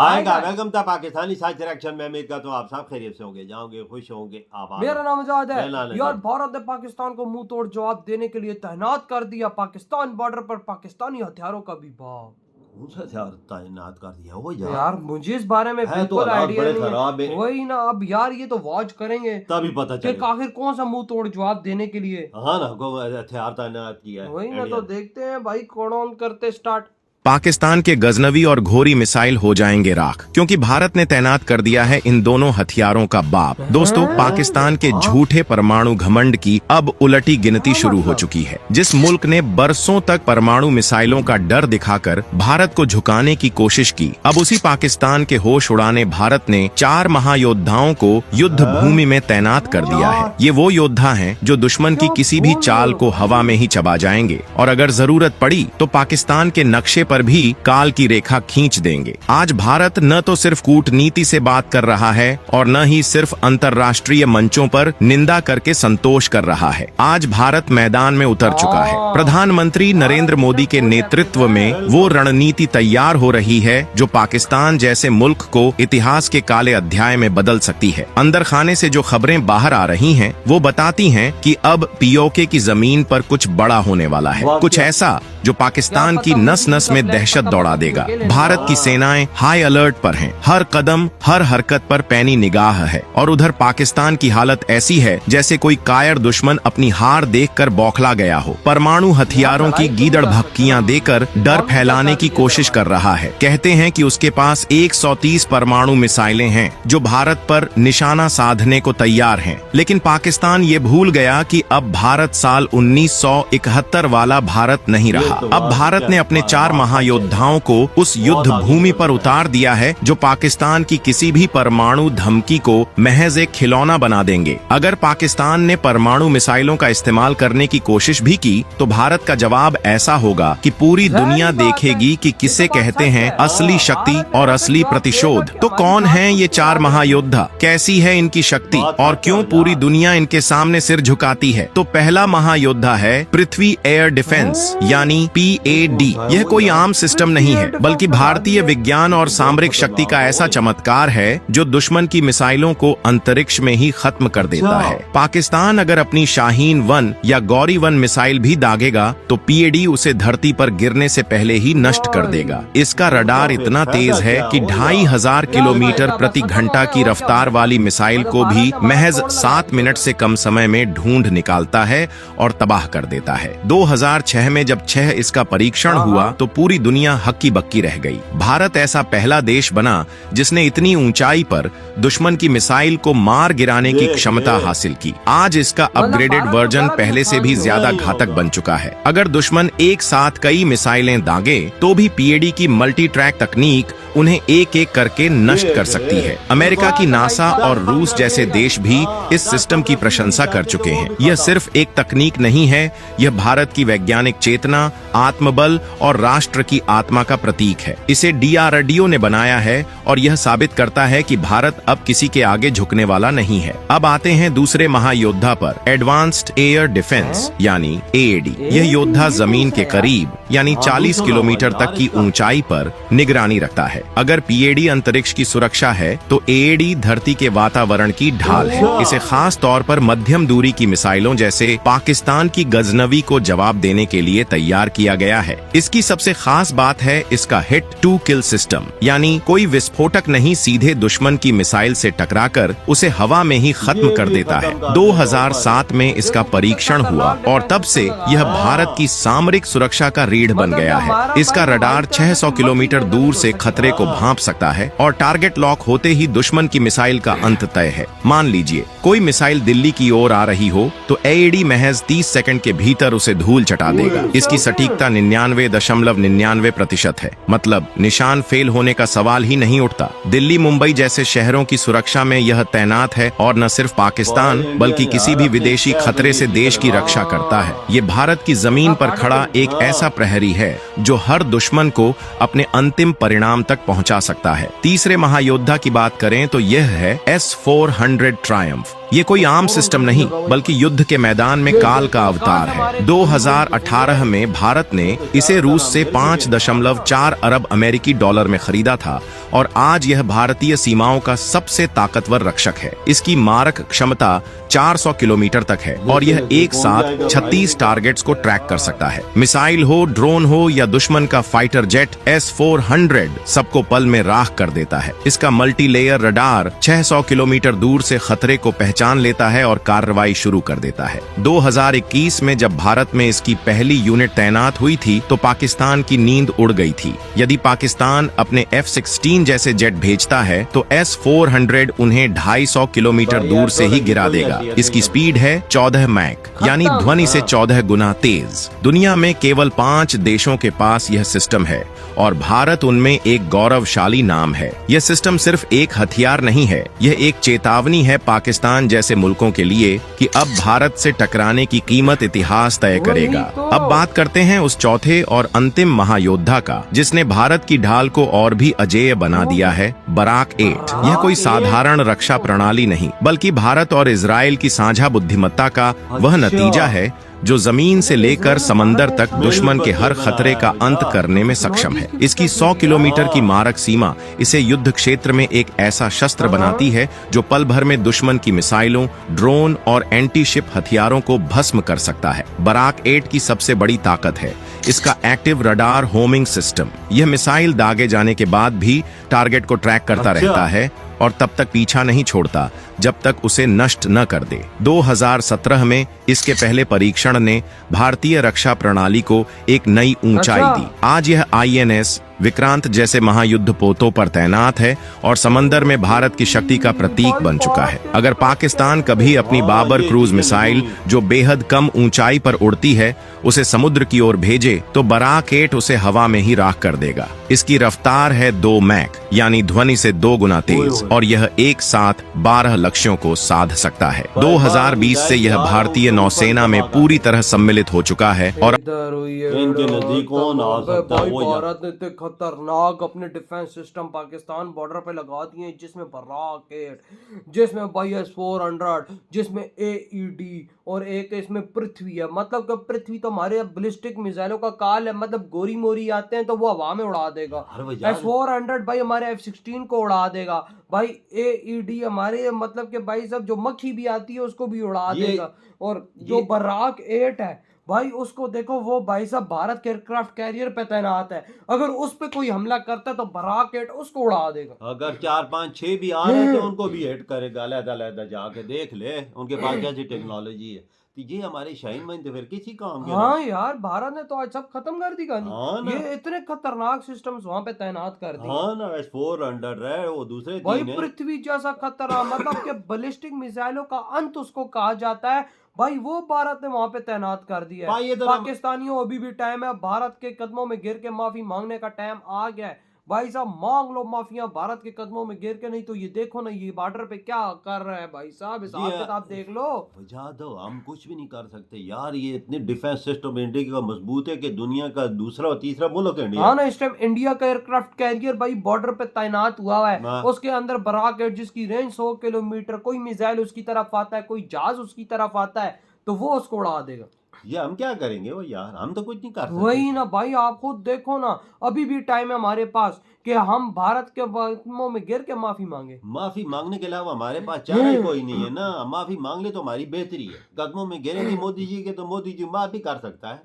आएगा। वेलकम था Pakistani science reaction में। उम्मीद करता हूँ आप सब खैरियत से होंगे, जाओगे, खुश होंगे, आबाद। मेरा नाम आजाद है मेरा नाम यार। है। भारत ने पाकिस्तान को मुंह तोड़ जवाब देने के लिए तैनात कर दिया पाकिस्तान बॉर्डर पर पाकिस्तानी हथियारों का विभाग। कौन सा हथियार तैनात कर दिया हो यार मुझे इस बारे में है तो बिल्कुल हालात आइडिया बड़े नहीं खराब है। है। वही ना, अब यार ये तो वॉच करेंगे तभी पता कि चलेगा। आखिर कौन सा मुंह तोड़ जवाब देने के लिए। हाँ ना, को हथियार तैनात किया है। वही ना, तो देखते हैं भाई, कौन ऑन करते स्टार्ट। पाकिस्तान के गजनवी और घोरी मिसाइल हो जाएंगे राख, क्योंकि भारत ने तैनात कर दिया है इन दोनों हथियारों का बाप। दोस्तों, पाकिस्तान के झूठे परमाणु घमंड की अब उलटी गिनती शुरू हो चुकी है। जिस मुल्क ने बरसों तक परमाणु मिसाइलों का डर दिखाकर भारत को झुकाने की कोशिश की, अब उसी पाकिस्तान के होश उड़ाने भारत ने 4 महायोद्धाओं को युद्ध भूमि में तैनात कर दिया है। ये वो योद्धा हैं जो दुश्मन की किसी भी चाल को हवा में ही चबा जाएंगे और अगर जरूरत पड़ी तो पाकिस्तान के नक्शे पर भी काल की रेखा खींच देंगे। आज भारत न तो सिर्फ कूटनीति से बात कर रहा है और न ही सिर्फ अंतर्राष्ट्रीय मंचों पर निंदा करके संतोष कर रहा है। आज भारत मैदान में उतर चुका है। प्रधानमंत्री नरेंद्र मोदी के नेतृत्व में वो रणनीति तैयार हो रही है जो पाकिस्तान जैसे मुल्क को इतिहास के काले अध्याय में बदल सकती है। अंदर खाने से जो खबरें बाहर आ रही हैं, वो बताती हैं कि अब पीओके की जमीन पर कुछ बड़ा होने वाला है, कुछ ऐसा जो पाकिस्तान की नस नस में दहशत दौड़ा देगा। भारत की सेनाएं हाई अलर्ट पर हैं, हर कदम हर हरकत पर पैनी निगाह है और उधर पाकिस्तान की हालत ऐसी है जैसे कोई कायर दुश्मन अपनी हार देखकर बौखला गया हो। परमाणु हथियारों की गीदड़ भक्कियां देकर डर फैलाने की कोशिश कर रहा है। कहते हैं कि उसके पास 130 परमाणु मिसाइलें हैं जो भारत पर निशाना साधने को तैयार हैं। लेकिन पाकिस्तान ये भूल गया कि अब भारत साल 1971 वाला भारत नहीं रहा। अब भारत ने अपने 4 महायोद्धाओं को उस युद्ध भूमि पर उतार दिया है जो पाकिस्तान की किसी भी परमाणु धमकी को महज एक खिलौना बना देंगे। अगर पाकिस्तान ने परमाणु मिसाइलों का इस्तेमाल करने की कोशिश भी की तो भारत का जवाब ऐसा होगा कि पूरी दुनिया देखेगी कि किसे कहते हैं असली शक्ति और असली प्रतिशोध। तो कौन है ये 4 महायोद्धा, कैसी है इनकी शक्ति और क्यों पूरी दुनिया इनके सामने सिर झुकाती है? तो पहला महायोद्धा है पृथ्वी एयर डिफेंस यानी PAD। यह कोई आम सिस्टम नहीं है बल्कि भारतीय विज्ञान और सामरिक शक्ति का ऐसा चमत्कार है जो दुश्मन की मिसाइलों को अंतरिक्ष में ही खत्म कर देता है। पाकिस्तान अगर अपनी शाहीन 1 या गौरी 1 मिसाइल भी दागेगा तो PAD उसे धरती पर गिरने से पहले ही नष्ट कर देगा। इसका रडार इतना तेज है कि 2500 किलोमीटर प्रति घंटा की रफ्तार वाली मिसाइल को भी महज 7 मिनट से कम समय में ढूंढ निकालता है और तबाह कर देता है। 2006 में जब इसका परीक्षण हुआ तो पूरी दुनिया हक्की बक्की रह गई। भारत ऐसा पहला देश बना जिसने इतनी ऊंचाई पर दुश्मन की मिसाइल को मार गिराने की क्षमता हासिल की। आज इसका अपग्रेडेड वर्जन पहले से भी ज्यादा घातक बन चुका है। अगर दुश्मन एक साथ कई मिसाइलें दागे तो भी PAD की मल्टी ट्रैक तकनीक उन्हें एक एक करके नष्ट कर सकती है। अमेरिका की नासा और रूस जैसे देश भी इस सिस्टम की प्रशंसा कर चुके हैं। यह सिर्फ एक तकनीक नहीं है, यह भारत की वैज्ञानिक चेतना, आत्मबल और राष्ट्र की आत्मा का प्रतीक है। इसे DRDO ने बनाया है और यह साबित करता है कि भारत अब किसी के आगे झुकने वाला नहीं है। अब आते हैं दूसरे महायोद्धा पर, एडवांस्ड एयर डिफेंस यानी AAD। यह योद्धा जमीन के करीब यानी 40 किलोमीटर तक की ऊंचाई पर निगरानी रखता है। अगर PAD अंतरिक्ष की सुरक्षा है तो AAD धरती के वातावरण की ढाल है। इसे खास तौर पर मध्यम दूरी की मिसाइलों जैसे पाकिस्तान की गजनवी को जवाब देने के लिए तैयार किया गया है। इसकी सबसे खास बात है इसका हिट टू किल सिस्टम, यानी कोई विस्फोटक नहीं सीधे दुश्मन की मिसाइल से टकराकर उसे हवा में ही खत्म कर देता है। 2007 में इसका परीक्षण हुआ और तब से यह भारत की सामरिक सुरक्षा का रीढ़ बन गया है। इसका रडार 600 किलोमीटर दूर से खतरे को भांप सकता है और टारगेट लॉक होते ही दुश्मन की मिसाइल का अंत तय है। मान लीजिए कोई मिसाइल दिल्ली की ओर आ रही हो तो AAD महज 30 सेकंड के भीतर उसे धूल चटा देगा। इसकी सटीकता 99.99% है, मतलब निशान फेल होने का सवाल ही नहीं उठता। दिल्ली मुंबई जैसे शहरों की सुरक्षा में यह तैनात है और न सिर्फ पाकिस्तान बल्कि किसी भी विदेशी खतरे से देश की रक्षा करता है। ये भारत की जमीन पर खड़ा एक ऐसा प्रहरी है जो हर दुश्मन को अपने अंतिम परिणाम तक पहुंचा सकता है। तीसरे महायोद्धा की बात करें तो यह है S-400 ट्रायम्फ ये कोई आम सिस्टम नहीं बल्कि युद्ध के मैदान में काल का अवतार है। 2018 में भारत ने इसे रूस से 5.4 अरब अमेरिकी डॉलर में खरीदा था और आज यह भारतीय सीमाओं का सबसे ताकतवर रक्षक है। इसकी मारक क्षमता 400 किलोमीटर तक है और यह एक साथ 36 टारगेट्स को ट्रैक कर सकता है। मिसाइल हो, ड्रोन हो या दुश्मन का फाइटर जेट S-400 सबको पल में राख कर देता है। इसका मल्टी लेयर रडार 600 किलोमीटर दूर से खतरे को पहचान लेता है और कार्रवाई शुरू कर देता है। 2021 में जब भारत में इसकी पहली यूनिट तैनात हुई थी तो पाकिस्तान की नींद उड़ गई थी। यदि पाकिस्तान अपने F-16 जैसे जेट भेजता है तो S-400 उन्हें 250 किलोमीटर दूर से ही गिरा देगा। इसकी स्पीड है 14 मैक यानी ध्वनि से 14 गुना तेज। दुनिया में केवल 5 देशों के पास यह सिस्टम है और भारत उनमें एक गौरवशाली नाम है। यह सिस्टम सिर्फ एक हथियार नहीं है, यह एक चेतावनी है पाकिस्तान जैसे मुल्कों के लिए कि अब भारत से टकराने की कीमत इतिहास तय करेगा। अब बात करते हैं उस चौथे और अंतिम महायोद्धा का जिसने भारत की ढाल को और भी अजेय बना दिया है, बराक 8। यह कोई साधारण रक्षा प्रणाली नहीं बल्कि भारत और इजराइल की साझा बुद्धिमत्ता का वह नतीजा है जो जमीन से लेकर समंदर तक दुश्मन के हर खतरे का अंत करने में सक्षम है। इसकी 100 किलोमीटर की मारक सीमा इसे युद्ध क्षेत्र में एक ऐसा शस्त्र बनाती है जो पल भर में दुश्मन की मिसाइलों, ड्रोन और एंटी शिप हथियारों को भस्म कर सकता है। बराक 8 की सबसे बड़ी ताकत है इसका एक्टिव रडार होमिंग सिस्टम। यह मिसाइल दागे जाने के बाद भी टारगेट को ट्रैक करता रहता है और तब तक पीछा नहीं छोड़ता जब तक उसे नष्ट न कर दे। 2017 में इसके पहले परीक्षण ने भारतीय रक्षा प्रणाली को एक नई ऊंचाई दी। आज यह INS विक्रांत जैसे महायुद्ध पोतों पर तैनात है और समंदर में भारत की शक्ति का प्रतीक बन चुका है। अगर पाकिस्तान कभी अपनी बाबर क्रूज मिसाइल जो बेहद कम ऊंचाई पर उड़ती है उसे समुद्र की ओर भेजे तो बराक 8 उसे हवा में ही राख कर देगा। इसकी रफ्तार है 2 मैक यानी ध्वनि से 2 गुना तेज और यह एक साथ 12 लक्ष्यों को साध सकता है। 2020 से यह भारतीय नौसेना में पूरी तरह सम्मिलित हो चुका है और इनके नजदीक कौन आ सकता है? वो भारत ने तो खतरनाक अपने डिफेंस सिस्टम पाकिस्तान बॉर्डर पे लगा दिए हैं, जिसमें बराक 8, जिसमें S-400, जिसमें AED और एक इसमें पृथ्वी है। मतलब कि पृथ्वी तो हमारे बैलिस्टिक मिसाइलों का काल है, मतलब गोरी मोरी आते हैं तो वो हवा में उड़ा देगा। S-400 भाई हमारे F-16 को उड़ा देगा भाई। AED हमारे मतलब कि भाई सब जो मक्खी भी आती है उसको भी उड़ा देगा। और जो बराक 8 है भाई उसको देखो, वो भाई साहब भारत के एयरक्राफ्ट कैरियर पे तैनात है। अगर उस पे कोई हमला करता है तो बराक 8 उसको उड़ा देगा। अगर 4, 5, 6 भी आ रहे थे उनको भी हिट करेगा। अलग-अलग जाके देख ले उनके पास कैसी टेक्नोलॉजी है। तो ये हमारे शाहीन भाई तो फिर किसी काम के हाँ यार, भारत ने तो आज सब खत्म कर दी कहानी। ये इतने खतरनाक सिस्टम्स वहां पे तैनात कर दिए। हाँ ना, S-400 है, वो दूसरे भाई 3 है। पृथ्वी जैसा खतरा, मतलब कि बैलिस्टिक मिसाइलों का अंत उसको कहा जाता है भाई, वो भारत ने वहां पे तैनात कर दिया है। पाकिस्तानियों अभी भी टाइम है, भारत के कदमों में गिर के माफी मांगने का टाइम आ गया है। भाई साहब मांग लो माफिया भारत के कदमों में गिर के, नहीं तो ये देखो ना ये बॉर्डर पे क्या कर रहा है भाई साहब, हिसाब किताब देख लो। जादव हम कुछ भी नहीं कर सकते यार, ये इतनी डिफेंस सिस्टम इंडिया का मजबूत है कि दुनिया का दूसरा और तीसरा मुल्क है इंडिया। हाँ ना, इस टाइम इंडिया का एयरक्राफ्ट कैरियर भाई बॉर्डर पे तैनात हुआ है। उसके अंदर बराक 8 जिसकी रेंज 100 किलोमीटर, कोई मिसाइल उसकी तरफ आता है, कोई जहाज उसकी तरफ आता है तो वो उसको उड़ा देगा। ये हम क्या करेंगे वो यार, हम तो कुछ नहीं कर सकते। वही ना भाई, आप खुद देखो ना, अभी भी टाइम है हमारे पास कि हम भारत के कदमों में गिर के माफी मांगे। माफी मांगने के अलावा हमारे पास चारा ही कोई नहीं है ना। माफी मांग ले तो हमारी बेहतरी है। कदमों में गिरेंगे मोदी जी के तो मोदी जी माफी कर सकता है,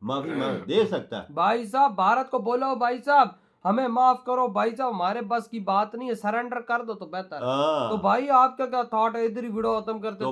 माफी मांग दे सकता है। भाई साहब भारत को बोलो भाई साहब हमें माफ करो भाई साहब, हमारे बस की बात नहीं है, सरेंडर कर दो तो बेहतर। तो भाई आपका क्या थॉट है? इधर ही वीडियो खत्म करते तो